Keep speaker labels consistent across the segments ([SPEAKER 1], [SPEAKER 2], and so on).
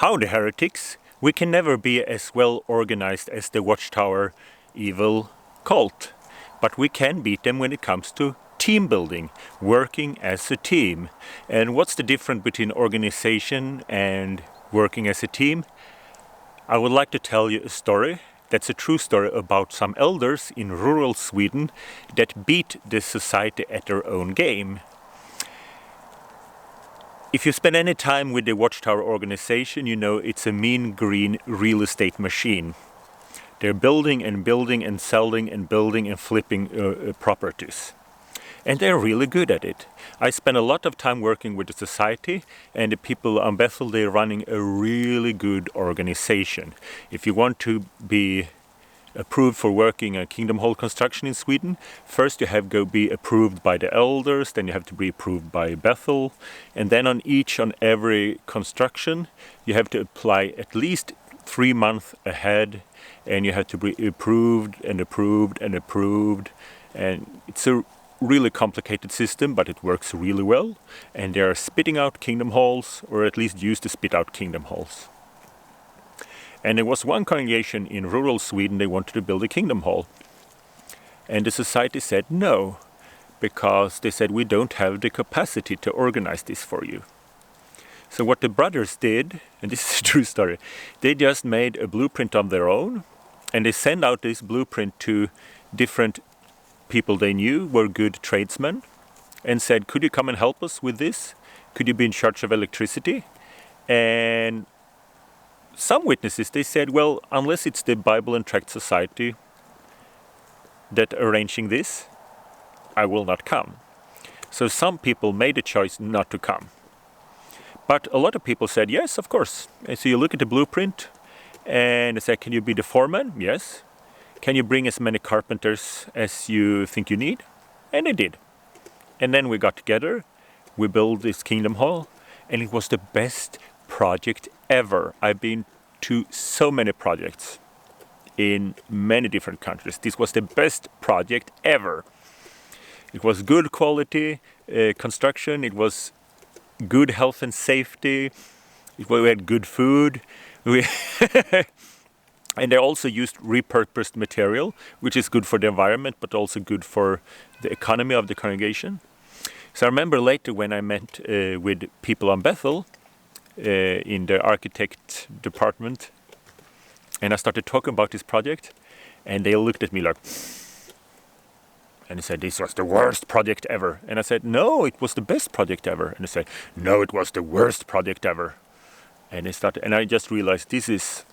[SPEAKER 1] Howdy, heretics! We can never be as well organized as the Watchtower evil cult, but we can beat them when it comes to team building, working as a team. And what's the difference between organization and working as a team? I would like to tell you a story that's a true story about some elders in rural Sweden that beat the society at their own game. If you spend any time with the Watchtower organization, you know it's a mean green real estate machine. They're building and selling and building and flipping properties. And they're really good at it. I spend a lot of time working with the society, and the people on Bethel, they're running a really good organization. If you want to be approved for working a Kingdom Hall construction in Sweden, first you have to be approved by the elders, then you have to be approved by Bethel, and then on every construction you have to apply at least 3 months ahead, and you have to be approved and approved and approved. And it's a really complicated system, but it works really well, and they are spitting out Kingdom Halls, or at least used to spit out Kingdom Halls. And there was one congregation in rural Sweden, they wanted to build a Kingdom Hall. And the society said no, because they said we don't have the capacity to organize this for you. So what the brothers did, and this is a true story, they just made a blueprint on their own, and they sent out this blueprint to different people they knew were good tradesmen, and said, could you come and help us with this? Could you be in charge of electricity? And some witnesses, they said, well, unless it's the Bible and Tract Society that arranging this, I will not come. So some people made a choice not to come. But a lot of people said, yes, of course. And so you look at the blueprint and they said, can you be the foreman? Yes. Can you bring as many carpenters as you think you need? And they did. And then we got together, we built this Kingdom Hall, and it was the best project ever. I've been to so many projects in many different countries. This was the best project ever. It was good quality construction, it was good health and safety, we had good food, and they also used repurposed material, which is good for the environment, but also good for the economy of the congregation. So I remember later when I met with people on Bethel, in the architect department, and I started talking about this project, and they looked at me like, and they said, this was the worst project ever. And I said, no, it was the best project ever. And they said, no, it was the worst project ever. And they started, and I just realized this is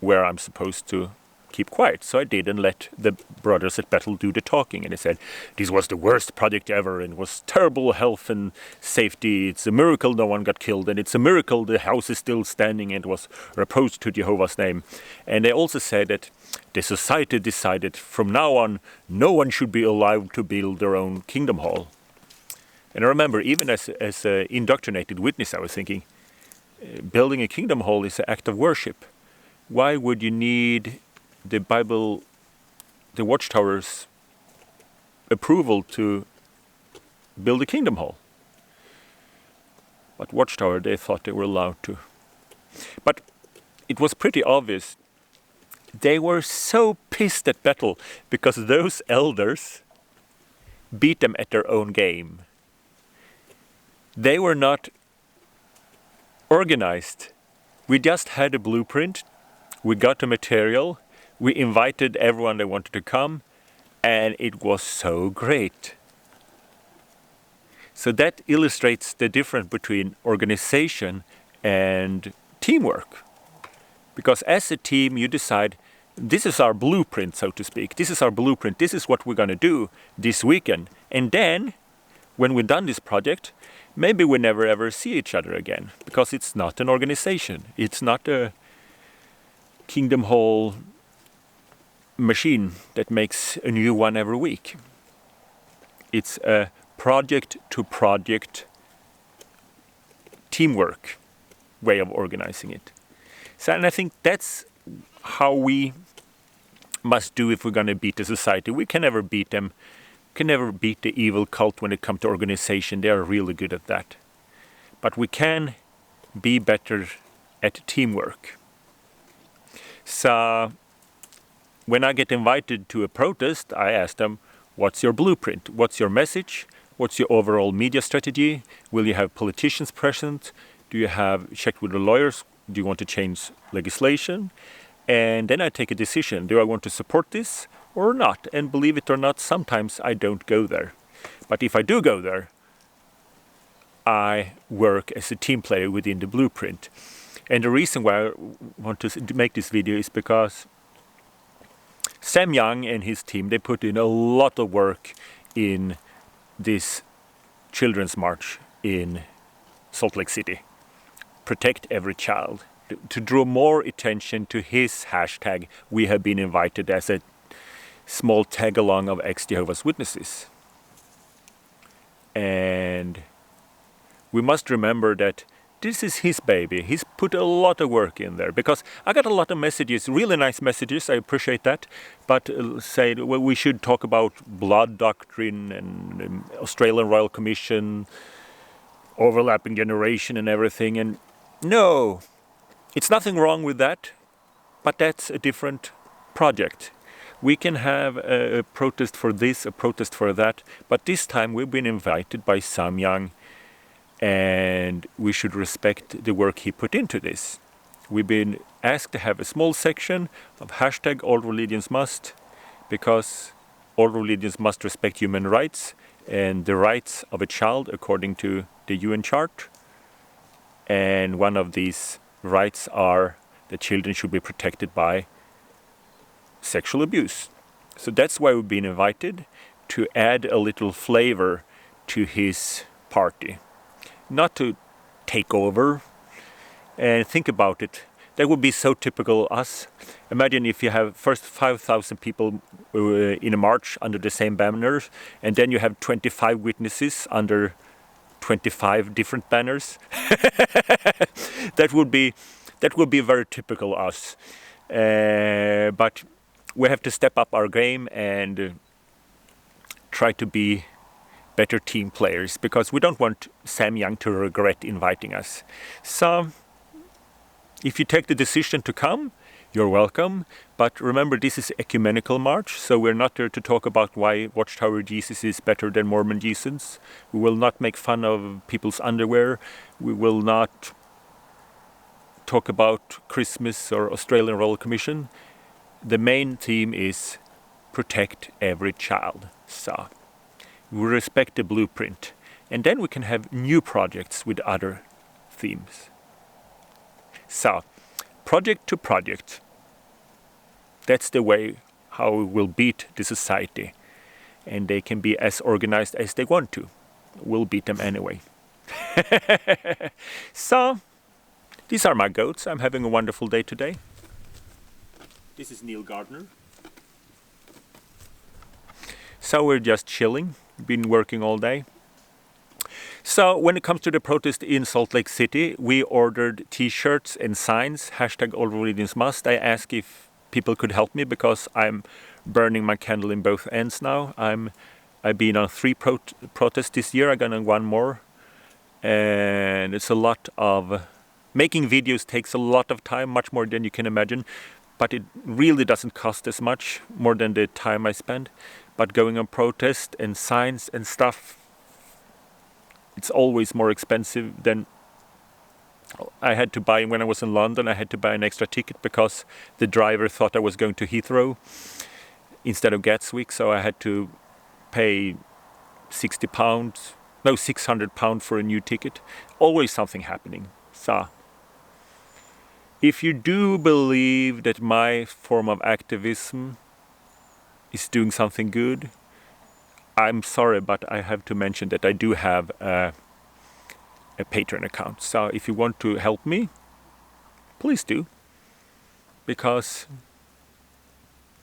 [SPEAKER 1] where I'm supposed to keep quiet. So I did, and let the brothers at Bethel do the talking. And they said, this was the worst project ever, and it was terrible health and safety. It's a miracle no one got killed, and it's a miracle the house is still standing and was reposed to Jehovah's name. And they also said that the society decided from now on no one should be allowed to build their own Kingdom Hall. And I remember, even as an indoctrinated witness, I was thinking, building a Kingdom Hall is an act of worship. Why would you need the Bible, the Watchtower's approval to build a Kingdom Hall? But Watchtower, they thought they were allowed to. But it was pretty obvious. They were so pissed at Bethel because those elders beat them at their own game. They were not organized. We just had a blueprint, we got the material, we invited everyone that wanted to come, and it was so great. So that illustrates the difference between organization and teamwork. Because as a team, you decide, this is our blueprint, so to speak. This is our blueprint. This is what we're going to do this weekend. And then, when we're done this project, maybe we never ever see each other again. Because it's not an organization. It's not a Kingdom Hall machine that makes a new one every week. It's a project-to-project teamwork way of organizing it. So, and I think that's how we must do if we're going to beat the society. We can never beat them. We can never beat the evil cult when it comes to organization. They are really good at that. But we can be better at teamwork. So when I get invited to a protest, I ask them, what's your blueprint? What's your message? What's your overall media strategy? Will you have politicians present? Do you have checked with the lawyers? Do you want to change legislation? And then I take a decision. Do I want to support this or not? And believe it or not, sometimes I don't go there. But if I do go there, I work as a team player within the blueprint. And the reason why I want to make this video is because Sam Young and his team, they put in a lot of work in this children's march in Salt Lake City. Protect every child. To draw more attention to his hashtag, we have been invited as a small tag-along of ex-Jehovah's Witnesses. And we must remember that this is his baby. He's put a lot of work in there, because I got a lot of messages, really nice messages, I appreciate that, but say, well, we should talk about blood doctrine and Australian Royal Commission, overlapping generation and everything, and no, it's nothing wrong with that, but that's a different project. We can have a protest for this, a protest for that, but this time we've been invited by Sam Young, and we should respect the work he put into this. We've been asked to have a small section of hashtag all religions must, because all religions must respect human rights and the rights of a child according to the UN chart. And one of these rights are that children should be protected by sexual abuse. So that's why we've been invited, to add a little flavor to his party. Not to take over. And think about it. That would be so typical us. Imagine if you have first 5,000 people in a march under the same banners, and then you have 25 witnesses under 25 different banners. That would be very typical us. But we have to step up our game and try to be better team players, because we don't want Sam Young to regret inviting us. So if you take the decision to come, you're welcome. But remember, this is ecumenical march, so we're not there to talk about why Watchtower Jesus is better than Mormon Jesus. We will not make fun of people's underwear. We will not talk about Christmas or Australian Royal Commission. The main theme is protect every child. So we respect the blueprint, and then we can have new projects with other themes. So, project to project. That's the way how we will beat the society, and they can be as organized as they want to. We'll beat them anyway. So, these are my goats. I'm having a wonderful day today. This is Neil Gardner. So we're just chilling. Been working all day. So when it comes to the protest in Salt Lake City, we ordered t-shirts and signs, hashtag all religions must. I asked if people could help me, because I'm burning my candle in both ends now. I've been on 3 protests this year. I'm gonna one more, and it's a lot of making videos. Takes a lot of time, much more than you can imagine, but it really doesn't cost as much, more than the time I spend. But going on protest and signs and stuff, it's always more expensive than I had to buy. When I was in London, I had to buy an extra ticket because the driver thought I was going to Heathrow instead of Gatwick, so I had to pay £600 for a new ticket. Always something happening. So if you do believe that my form of activism is doing something good, I'm sorry, but I have to mention that I do have a Patreon account. So if you want to help me, please do, because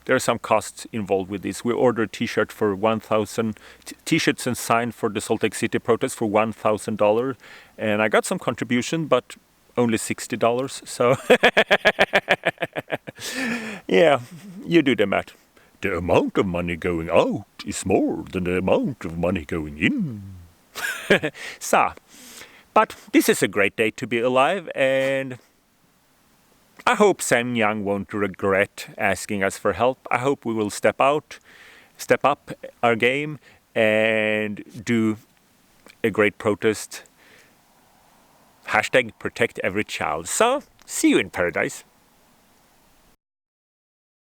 [SPEAKER 1] there are some costs involved with this. We ordered t-shirt for 1,000 t-shirts and sign for the Salt Lake City protest for $1,000, and I got some contribution, but only $60. So yeah, you do the math. The amount of money going out is more than the amount of money going in. So, But this is a great day to be alive, and I hope Sam Young won't regret asking us for help. I hope we will step up our game and do a great protest. #protect every child. So, see you in paradise.